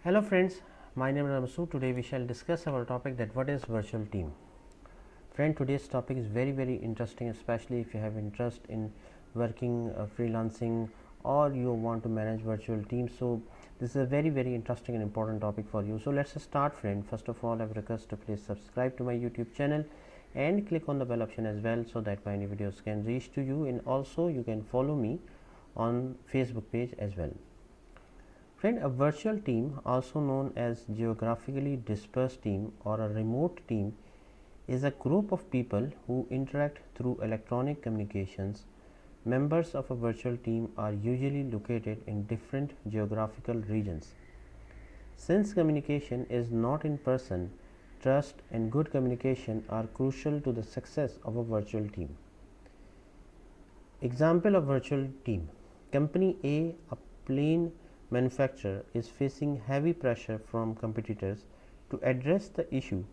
Hello friends, my name is Ramsu. Today we shall discuss our topic that what is virtual team. Friend, today's topic is very interesting, especially if you have interest in working, freelancing, or you want to manage virtual teams. So this is a very interesting and important topic for you. So let's start, friend. First of all, I request to please subscribe to my YouTube channel and click on the bell option as well, so that my new videos can reach to you, and also you can follow me on Facebook page as well. Friend, a virtual team, also known as geographically dispersed team or a remote team, is a group of people who interact through electronic communications. Members of a virtual team are usually located in different geographical regions. Since communication is not in person, trust and good communication are crucial to the success of a virtual team. Example of virtual team: Company A plane manufacturer, is facing heavy pressure from competitors. To address the issue,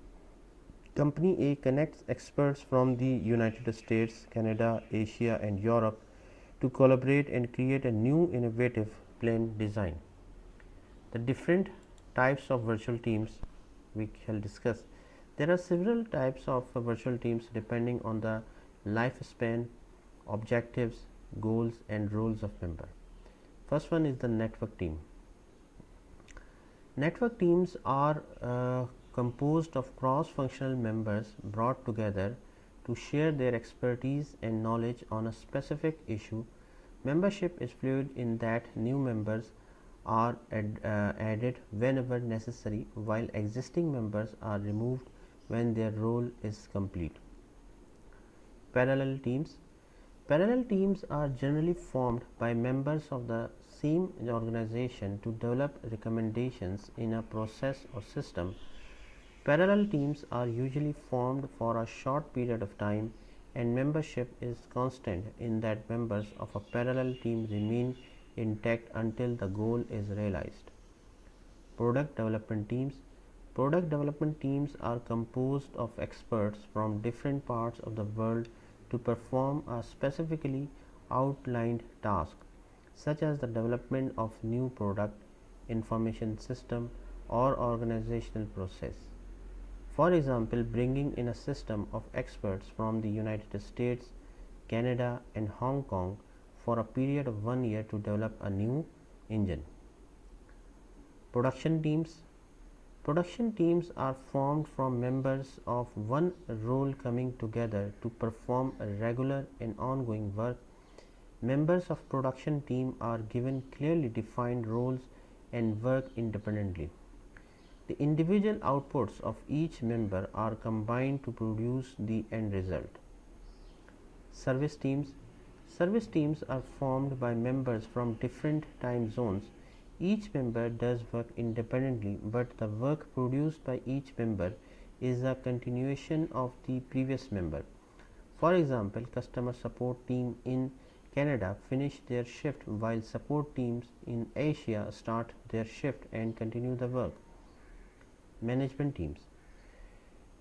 Company A connects experts from the United States, Canada, Asia, and Europe to collaborate and create a new innovative plane design. The different types of virtual teams we shall discuss. There are several types of virtual teams depending on the lifespan, objectives, goals, and roles of member. First one is the network team. Network teams are composed of cross-functional members brought together to share their expertise and knowledge on a specific issue. Membership is fluid in that new members are added whenever necessary, while existing members are removed when their role is complete. Parallel teams. Parallel teams are generally formed by members of the same organization to develop recommendations in a process or system. Parallel teams are usually formed for a short period of time, and membership is constant in that members of a parallel team remain intact until the goal is realized. Product development teams. Product development teams are composed of experts from different parts of the world to perform a specifically outlined task, such as the development of new product, information system, or organizational process. For example, bringing in a system of experts from the United States, Canada, and Hong Kong for a period of 1 year to develop a new engine. Production teams. Production teams are formed from members of one role coming together to perform a regular and ongoing work. Members of production team are given clearly defined roles and work independently. The individual outputs of each member are combined to produce the end result. Service teams. Service teams are formed by members from different time zones. Each member does work independently, but the work produced by each member is a continuation of the previous member. For example, customer support team in Canada finish their shift while support teams in Asia start their shift and continue the work. Management teams.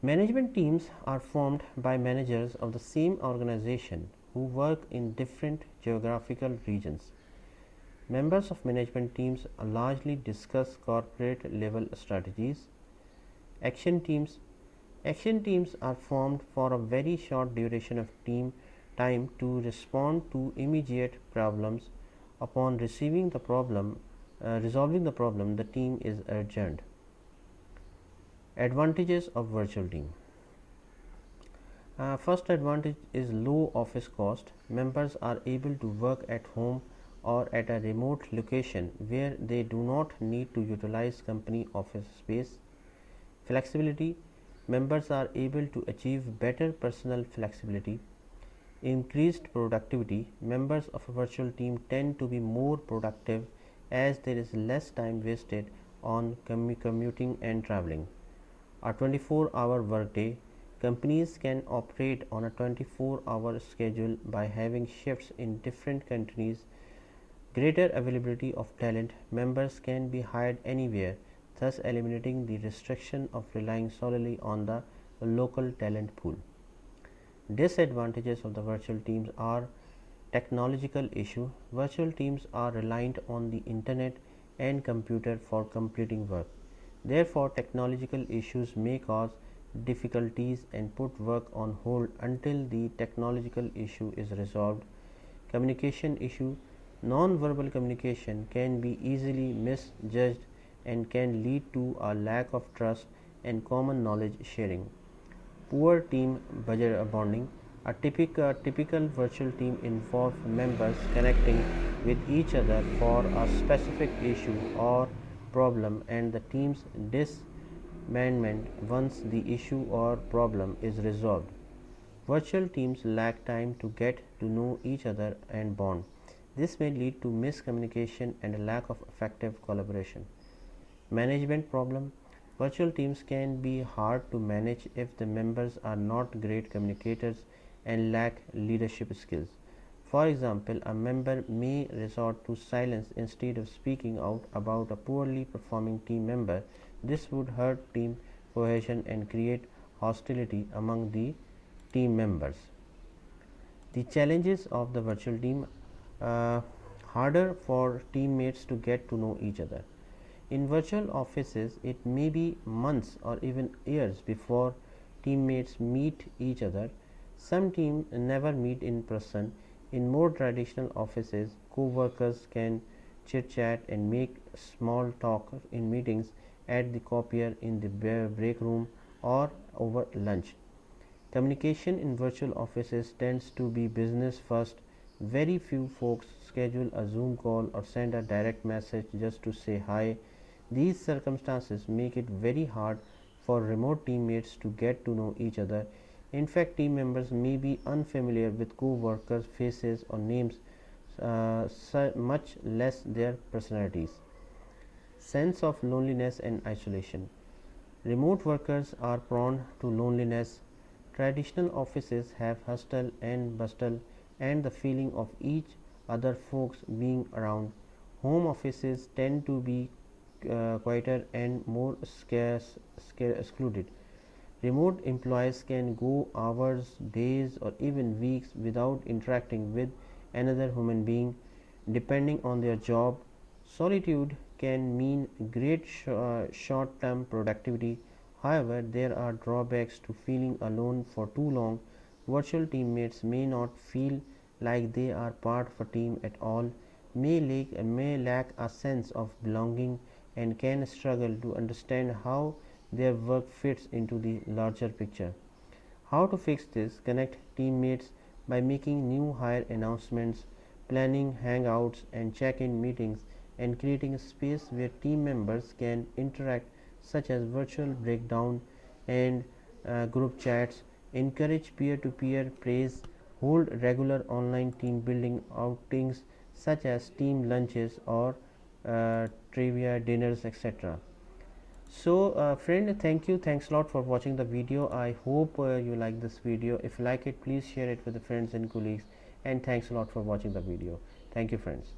Management teams are formed by managers of the same organization who work in different geographical regions. Members of management teams largely discuss corporate level strategies. Action teams. Action teams are formed for a very short duration of time to respond to immediate problems. Upon resolving the problem, the team is urgent. Advantages of virtual team. First advantage is low office cost. Members are able to work at home or at a remote location where they do not need to utilize company office space. Flexibility. Members are able to achieve better personal flexibility. Increased productivity. Members of a virtual team tend to be more productive as there is less time wasted on commuting and traveling. A 24-hour workday. Companies can operate on a 24-hour schedule by having shifts in different countries. Greater availability of talent. Members can be hired anywhere, thus eliminating the restriction of relying solely on the local talent pool. Disadvantages of the virtual teams are technological issue. Virtual teams are reliant on the internet and computer for completing work. Therefore, technological issues may cause difficulties and put work on hold until the technological issue is resolved. Communication issue. Non-verbal communication can be easily misjudged and can lead to a lack of trust and common knowledge sharing. Poor team budget bonding. A typical virtual team involves members connecting with each other for a specific issue or problem, and the team's disbandment once the issue or problem is resolved. Virtual teams lack time to get to know each other and bond. This may lead to miscommunication and a lack of effective collaboration. Management problem. Virtual teams can be hard to manage if the members are not great communicators and lack leadership skills. For example, a member may resort to silence instead of speaking out about a poorly performing team member. This would hurt team cohesion and create hostility among the team members. The challenges of the virtual team. uh, Harder for teammates to get to know each other. In virtual offices, it may be months or even years before teammates meet each other. Some teams never meet in person. In more traditional offices, co-workers can chit chat and make small talk in meetings, at the copier, in the break room, or over lunch. Communication in virtual offices tends to be business first. Very few folks schedule a Zoom call or send a direct message just to say hi. These circumstances make it very hard for remote teammates to get to know each other. In fact, team members may be unfamiliar with co-workers' faces or names, much less their personalities. Sense of loneliness and isolation. Remote workers are prone to loneliness. Traditional offices have hustle and bustle and the feeling of each other folks being around. Home offices tend to be quieter and more secluded. Remote employees can go hours, days, or even weeks without interacting with another human being, depending on their job. Solitude can mean great short term productivity. However, there are drawbacks to feeling alone for too long. Virtual teammates may not feel like they are part of a team at all, may lack a sense of belonging, and can struggle to understand how their work fits into the larger picture. How to fix this? Connect teammates by making new hire announcements, planning hangouts and check in meetings, and creating a space where team members can interact, such as virtual breakdown and group chats. Encourage peer to peer praise, hold regular online team building outings such as team lunches or trivia dinners, etc. So friend, thanks a lot for watching the video. I hope you like this video. If you like it, please share it with the friends and colleagues, and thanks a lot for watching the video. Thank you, friends.